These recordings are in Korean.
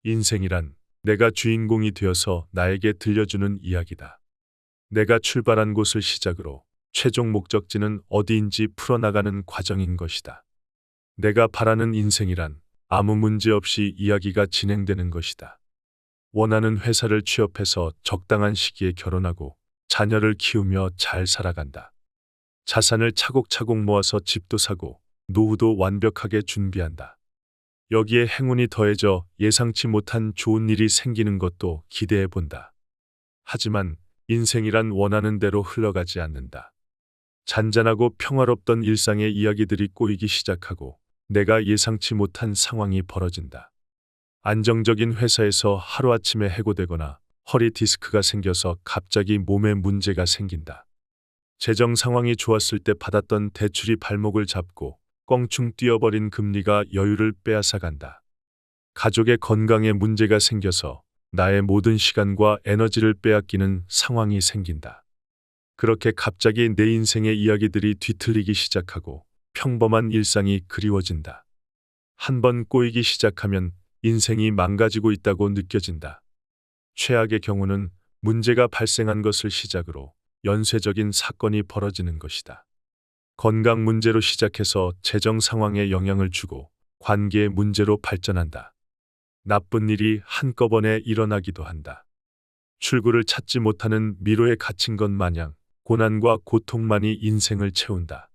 인생이란 내가 주인공이 되어서 나에게 들려주는 이야기다. 내가 출발한 곳을 시작으로 최종 목적지는 어디인지 풀어나가는 과정인 것이다. 내가 바라는 인생이란 아무 문제 없이 이야기가 진행되는 것이다. 원하는 회사를 취업해서 적당한 시기에 결혼하고 자녀를 키우며 잘 살아간다. 자산을 차곡차곡 모아서 집도 사고 노후도 완벽하게 준비한다. 여기에 행운이 더해져 예상치 못한 좋은 일이 생기는 것도 기대해 본다. 하지만 인생이란 원하는 대로 흘러가지 않는다. 잔잔하고 평화롭던 일상의 이야기들이 꼬이기 시작하고 내가 예상치 못한 상황이 벌어진다. 안정적인 회사에서 하루아침에 해고되거나 허리 디스크가 생겨서 갑자기 몸에 문제가 생긴다. 재정 상황이 좋았을 때 받았던 대출이 발목을 잡고 껑충 뛰어버린 금리가 여유를 빼앗아간다. 가족의 건강에 문제가 생겨서 나의 모든 시간과 에너지를 빼앗기는 상황이 생긴다. 그렇게 갑자기 내 인생의 이야기들이 뒤틀리기 시작하고 평범한 일상이 그리워진다. 한번 꼬이기 시작하면 인생이 망가지고 있다고 느껴진다. 최악의 경우는 문제가 발생한 것을 시작으로 연쇄적인 사건이 벌어지는 것이다. 건강 문제로 시작해서 재정 상황에 영향을 주고 관계의 문제로 발전한다. 나쁜 일이 한꺼번에 일어나기도 한다. 출구를 찾지 못하는 미로에 갇힌 것 마냥 고난과 고통만이 인생을 채운다.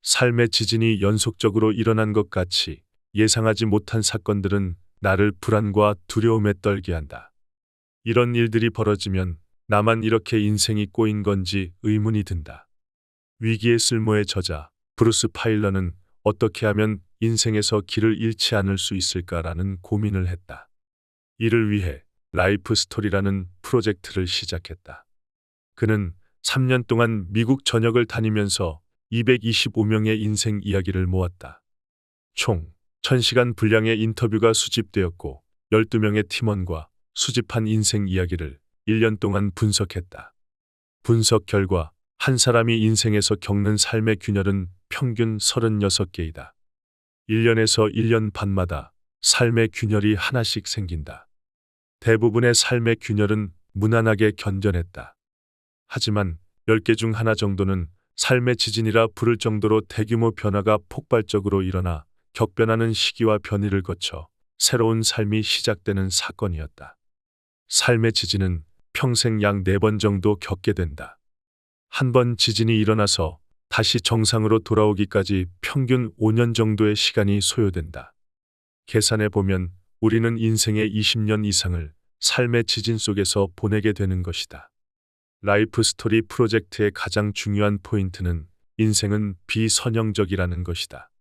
삶의 지진이 연속적으로 일어난 것 같이 예상하지 못한 사건들은 나를 불안과 두려움에 떨게 한다. 이런 일들이 벌어지면 나만 이렇게 인생이 꼬인 건지 의문이 든다. 위기의 쓸모의 저자 브루스 파일러는 어떻게 하면 인생에서 길을 잃지 않을 수 있을까라는 고민을 했다. 이를 위해 라이프 스토리라는 프로젝트를 시작했다. 그는 3년 동안 미국 전역을 다니면서 225명의 인생 이야기를 모았다. 총 1000시간 분량의 인터뷰가 수집되었고 12명의 팀원과 수집한 인생 이야기를 1년 동안 분석했다. 분석 결과 한 사람이 인생에서 겪는 삶의 균열은 평균 36개이다. 1년에서 1년 반마다 삶의 균열이 하나씩 생긴다. 대부분의 삶의 균열은 무난하게 견뎌냈다. 하지만 10개 중 하나 정도는 삶의 지진이라 부를 정도로 대규모 변화가 폭발적으로 일어나 격변하는 시기와 변이를 거쳐 새로운 삶이 시작되는 사건이었다. 삶의 지진은 평생 약 4번 정도 겪게 된다. 한 번 지진이 일어나서 다시 정상으로 돌아오기까지 평균 5년 정도의 시간이 소요된다. 계산해 보면 우리는 인생의 20년 이상을 삶의 지진 속에서 보내게 되는 것이다. 라이프 스토리 프로젝트의 가장 중요한 포인트는 인생은 비선형적이라는 것이다.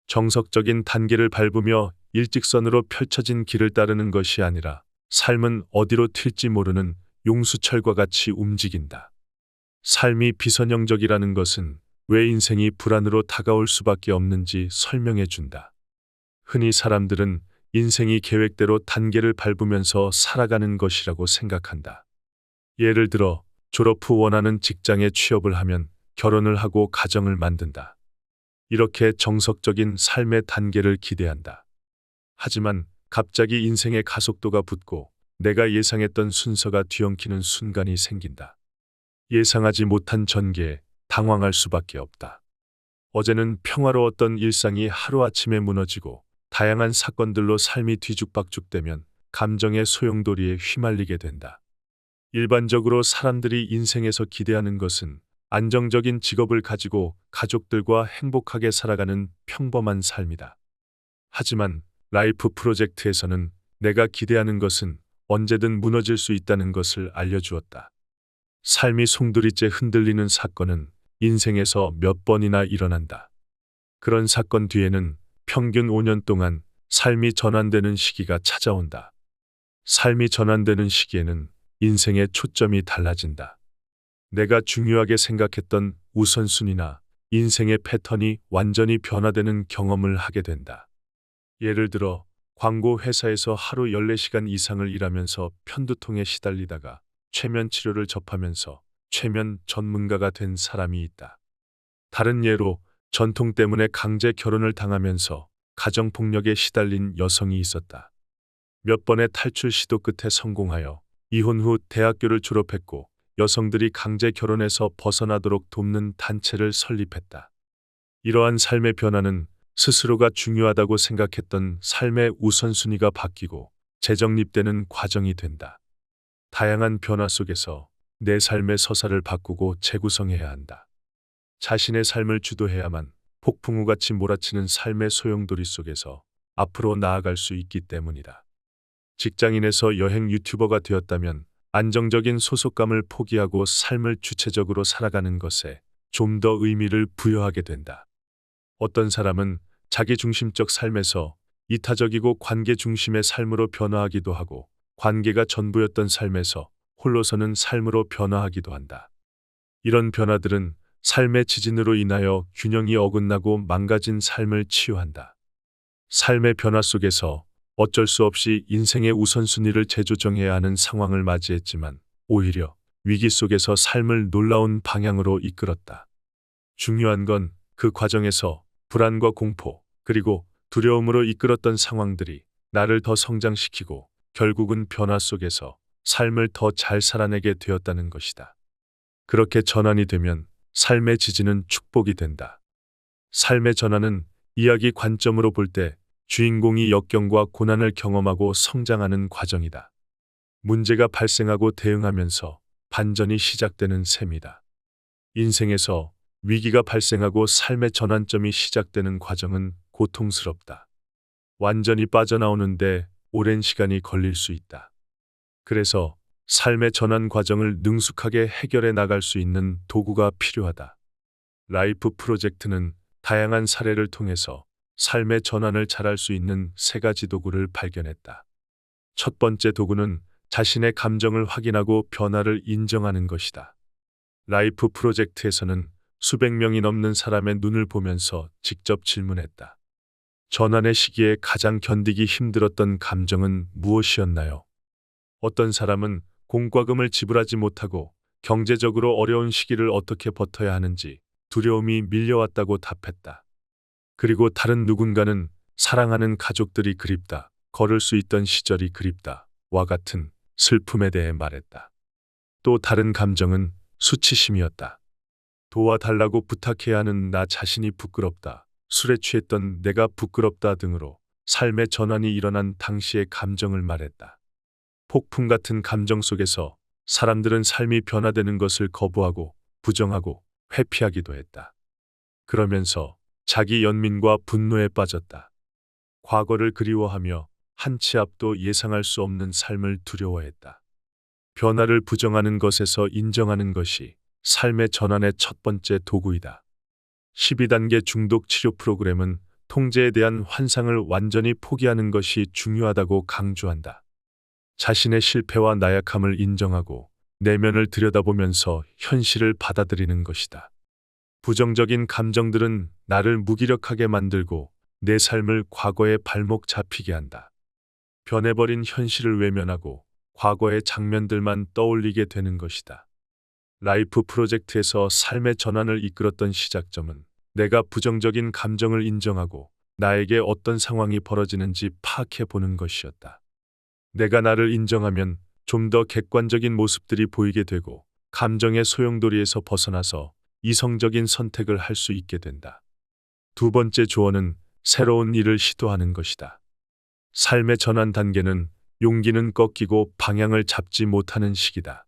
정석적인 단계를 밟으며 일직선으로 펼쳐진 길을 따르는 것이 아니라 삶은 어디로 튈지 모르는 용수철과 같이 움직인다. 삶이 비선형적이라는 것은 왜 인생이 불안으로 다가올 수밖에 없는지 설명해 준다. 흔히 사람들은 인생이 계획대로 단계를 밟으면서 살아가는 것이라고 생각한다. 예를 들어 졸업 후 원하는 직장에 취업을 하면 결혼을 하고 가정을 만든다. 이렇게 정석적인 삶의 단계를 기대한다. 하지만 갑자기 인생의 가속도가 붙고 내가 예상했던 순서가 뒤엉키는 순간이 생긴다. 예상하지 못한 전개에 당황할 수밖에 없다. 어제는 평화로웠던 일상이 하루아침에 무너지고 다양한 사건들로 삶이 뒤죽박죽되면 감정의 소용돌이에 휘말리게 된다. 일반적으로 사람들이 인생에서 기대하는 것은 안정적인 직업을 가지고 가족들과 행복하게 살아가는 평범한 삶이다. 하지만 라이프 프로젝트에서는 내가 기대하는 것은 언제든 무너질 수 있다는 것을 알려주었다. 삶이 송두리째 흔들리는 사건은 인생에서 몇 번이나 일어난다. 그런 사건 뒤에는 평균 5년 동안 삶이 전환되는 시기가 찾아온다. 삶이 전환되는 시기에는 인생의 초점이 달라진다. 내가 중요하게 생각했던 우선순위나 인생의 패턴이 완전히 변화되는 경험을 하게 된다. 예를 들어 광고 회사에서 하루 14시간 이상을 일하면서 편두통에 시달리다가 최면 치료를 접하면서 최면 전문가가 된 사람이 있다. 다른 예로 전통 때문에 강제 결혼을 당하면서 가정폭력에 시달린 여성이 있었다. 몇 번의 탈출 시도 끝에 성공하여 이혼 후 대학교를 졸업했고 여성들이 강제 결혼에서 벗어나도록 돕는 단체를 설립했다. 이러한 삶의 변화는 스스로가 중요하다고 생각했던 삶의 우선순위가 바뀌고 재정립되는 과정이 된다. 다양한 변화 속에서 내 삶의 서사를 바꾸고 재구성해야 한다. 자신의 삶을 주도해야만 폭풍우같이 몰아치는 삶의 소용돌이 속에서 앞으로 나아갈 수 있기 때문이다. 직장인에서 여행 유튜버가 되었다면 안정적인 소속감을 포기하고 삶을 주체적으로 살아가는 것에 좀 더 의미를 부여하게 된다. 어떤 사람은 자기중심적 삶에서 이타적이고 관계 중심의 삶으로 변화하기도 하고 관계가 전부였던 삶에서 홀로서는 삶으로 변화하기도 한다. 이런 변화들은 삶의 지진으로 인하여 균형이 어긋나고 망가진 삶을 치유한다. 삶의 변화 속에서 어쩔 수 없이 인생의 우선순위를 재조정해야 하는 상황을 맞이했지만 오히려 위기 속에서 삶을 놀라운 방향으로 이끌었다. 중요한 건 그 과정에서 불안과 공포, 그리고 두려움으로 이끌었던 상황들이 나를 더 성장시키고 결국은 변화 속에서 삶을 더 잘 살아내게 되었다는 것이다. 그렇게 전환이 되면 삶의 지지는 축복이 된다. 삶의 전환은 이야기 관점으로 볼 때 주인공이 역경과 고난을 경험하고 성장하는 과정이다. 문제가 발생하고 대응하면서 반전이 시작되는 셈이다. 인생에서 위기가 발생하고 삶의 전환점이 시작되는 과정은 고통스럽다. 완전히 빠져나오는데 오랜 시간이 걸릴 수 있다. 그래서 삶의 전환 과정을 능숙하게 해결해 나갈 수 있는 도구가 필요하다. 라이프 프로젝트는 다양한 사례를 통해서 삶의 전환을 잘할 수 있는 3가지 도구를 발견했다. 첫 번째 도구는 자신의 감정을 확인하고 변화를 인정하는 것이다. 라이프 프로젝트에서는 수백 명이 넘는 사람의 눈을 보면서 직접 질문했다. 전환의 시기에 가장 견디기 힘들었던 감정은 무엇이었나요? 어떤 사람은 공과금을 지불하지 못하고 경제적으로 어려운 시기를 어떻게 버텨야 하는지 두려움이 밀려왔다고 답했다. 그리고 다른 누군가는 사랑하는 가족들이 그립다, 걸을 수 있던 시절이 그립다, 와 같은 슬픔에 대해 말했다. 또 다른 감정은 수치심이었다. 도와달라고 부탁해야 하는 나 자신이 부끄럽다, 술에 취했던 내가 부끄럽다 등으로 삶의 전환이 일어난 당시의 감정을 말했다. 폭풍 같은 감정 속에서 사람들은 삶이 변화되는 것을 거부하고 부정하고 회피하기도 했다. 그러면서 자기 연민과 분노에 빠졌다. 과거를 그리워하며 한 치 앞도 예상할 수 없는 삶을 두려워했다. 변화를 부정하는 것에서 인정하는 것이 삶의 전환의 첫 번째 도구이다. 12단계 중독 치료 프로그램은 통제에 대한 환상을 완전히 포기하는 것이 중요하다고 강조한다. 자신의 실패와 나약함을 인정하고 내면을 들여다보면서 현실을 받아들이는 것이다. 부정적인 감정들은 나를 무기력하게 만들고 내 삶을 과거에 발목 잡히게 한다. 변해버린 현실을 외면하고 과거의 장면들만 떠올리게 되는 것이다. 라이프 프로젝트에서 삶의 전환을 이끌었던 시작점은 내가 부정적인 감정을 인정하고 나에게 어떤 상황이 벌어지는지 파악해 보는 것이었다. 내가 나를 인정하면 좀 더 객관적인 모습들이 보이게 되고 감정의 소용돌이에서 벗어나서 이성적인 선택을 할 수 있게 된다. 두 번째 조언은 새로운 일을 시도하는 것이다. 삶의 전환 단계는 용기는 꺾이고 방향을 잡지 못하는 시기다.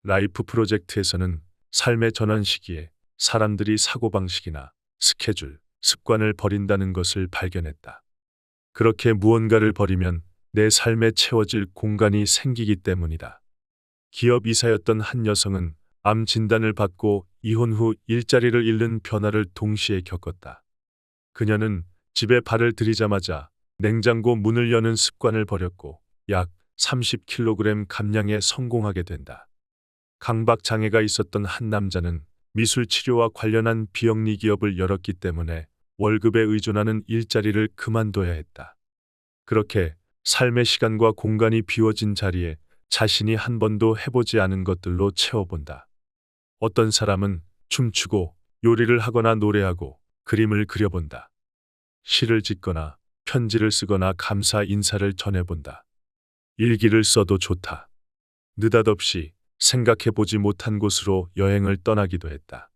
라이프 프로젝트에서는 삶의 전환 시기에 사람들이 사고방식이나 스케줄, 습관을 버린다는 것을 발견했다. 그렇게 무언가를 버리면 내 삶에 채워질 공간이 생기기 때문이다. 기업 이사였던 한 여성은 암 진단을 받고 이혼 후 일자리를 잃는 변화를 동시에 겪었다. 그녀는 집에 발을 들이자마자 냉장고 문을 여는 습관을 버렸고 약 30kg 감량에 성공하게 된다. 강박 장애가 있었던 한 남자는 미술 치료와 관련한 비영리 기업을 열었기 때문에 월급에 의존하는 일자리를 그만둬야 했다. 그렇게 삶의 시간과 공간이 비워진 자리에 자신이 한 번도 해보지 않은 것들로 채워본다. 어떤 사람은 춤추고 요리를 하거나 노래하고 그림을 그려본다. 시를 짓거나 편지를 쓰거나 감사 인사를 전해본다. 일기를 써도 좋다. 느닷없이 생각해보지 못한 곳으로 여행을 떠나기도 했다.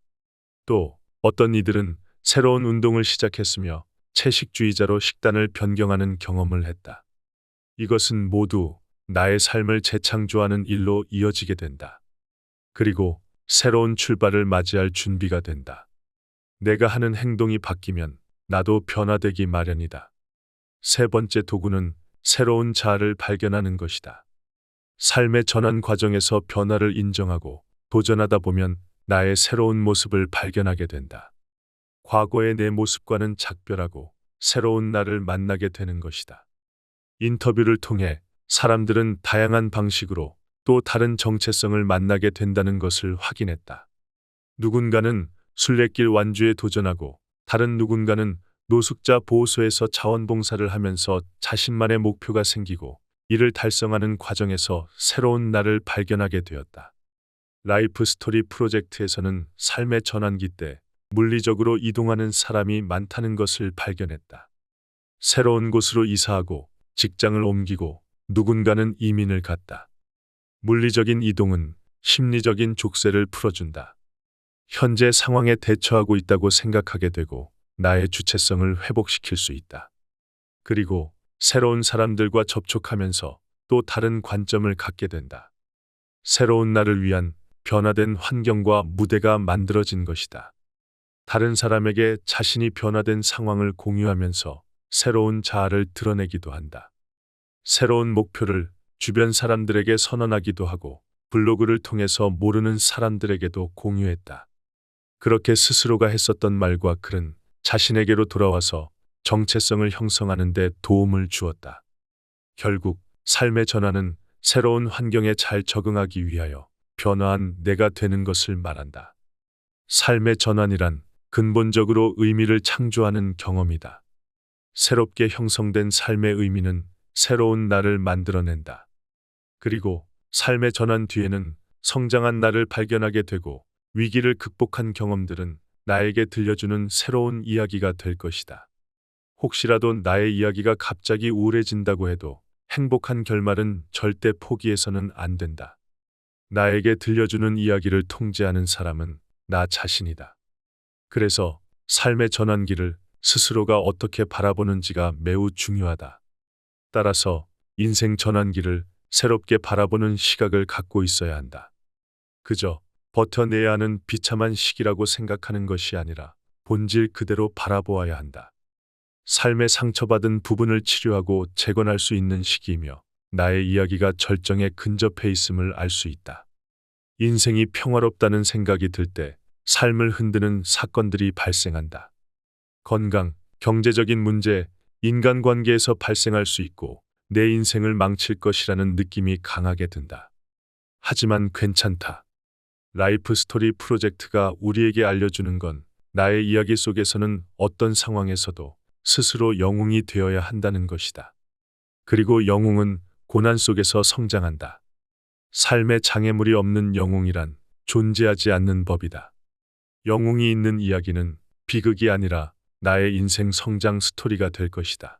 또 어떤 이들은 새로운 운동을 시작했으며 채식주의자로 식단을 변경하는 경험을 했다. 이것은 모두 나의 삶을 재창조하는 일로 이어지게 된다. 그리고 새로운 출발을 맞이할 준비가 된다. 내가 하는 행동이 바뀌면 나도 변화되기 마련이다. 세 번째 도구는 새로운 자아를 발견하는 것이다. 삶의 전환 과정에서 변화를 인정하고 도전하다 보면 나의 새로운 모습을 발견하게 된다. 과거의 내 모습과는 작별하고 새로운 나를 만나게 되는 것이다. 인터뷰를 통해 사람들은 다양한 방식으로 또 다른 정체성을 만나게 된다는 것을 확인했다. 누군가는 순례길 완주에 도전하고 다른 누군가는 노숙자 보호소에서 자원봉사를 하면서 자신만의 목표가 생기고 이를 달성하는 과정에서 새로운 나를 발견하게 되었다. 라이프 스토리 프로젝트에서는 삶의 전환기 때 물리적으로 이동하는 사람이 많다는 것을 발견했다. 새로운 곳으로 이사하고 직장을 옮기고 누군가는 이민을 갔다. 물리적인 이동은 심리적인 족쇄를 풀어준다. 현재 상황에 대처하고 있다고 생각하게 되고 나의 주체성을 회복시킬 수 있다. 그리고 새로운 사람들과 접촉하면서 또 다른 관점을 갖게 된다. 새로운 나를 위한 변화된 환경과 무대가 만들어진 것이다. 다른 사람에게 자신이 변화된 상황을 공유하면서 새로운 자아를 드러내기도 한다. 새로운 목표를 주변 사람들에게 선언하기도 하고 블로그를 통해서 모르는 사람들에게도 공유했다. 그렇게 스스로가 했었던 말과 글은 자신에게로 돌아와서 정체성을 형성하는 데 도움을 주었다. 결국 삶의 전환은 새로운 환경에 잘 적응하기 위하여 변화한 내가 되는 것을 말한다. 삶의 전환이란 근본적으로 의미를 창조하는 경험이다. 새롭게 형성된 삶의 의미는 새로운 나를 만들어낸다. 그리고 삶의 전환 뒤에는 성장한 나를 발견하게 되고 위기를 극복한 경험들은 나에게 들려주는 새로운 이야기가 될 것이다. 혹시라도 나의 이야기가 갑자기 우울해진다고 해도 행복한 결말은 절대 포기해서는 안 된다. 나에게 들려주는 이야기를 통제하는 사람은 나 자신이다. 그래서 삶의 전환기를 스스로가 어떻게 바라보는지가 매우 중요하다. 따라서 인생 전환기를 새롭게 바라보는 시각을 갖고 있어야 한다. 그저 버텨내야 하는 비참한 시기라고 생각하는 것이 아니라 본질 그대로 바라보아야 한다. 삶의 상처받은 부분을 치료하고 재건할 수 있는 시기이며 나의 이야기가 절정에 근접해 있음을 알 수 있다. 인생이 평화롭다는 생각이 들 때 삶을 흔드는 사건들이 발생한다. 건강, 경제적인 문제, 인간관계에서 발생할 수 있고 내 인생을 망칠 것이라는 느낌이 강하게 든다. 하지만 괜찮다. 라이프 스토리 프로젝트가 우리에게 알려주는 건 나의 이야기 속에서는 어떤 상황에서도 스스로 영웅이 되어야 한다는 것이다. 그리고 영웅은 고난 속에서 성장한다. 삶의 장애물이 없는 영웅이란 존재하지 않는 법이다. 영웅이 있는 이야기는 비극이 아니라 나의 인생 성장 스토리가 될 것이다.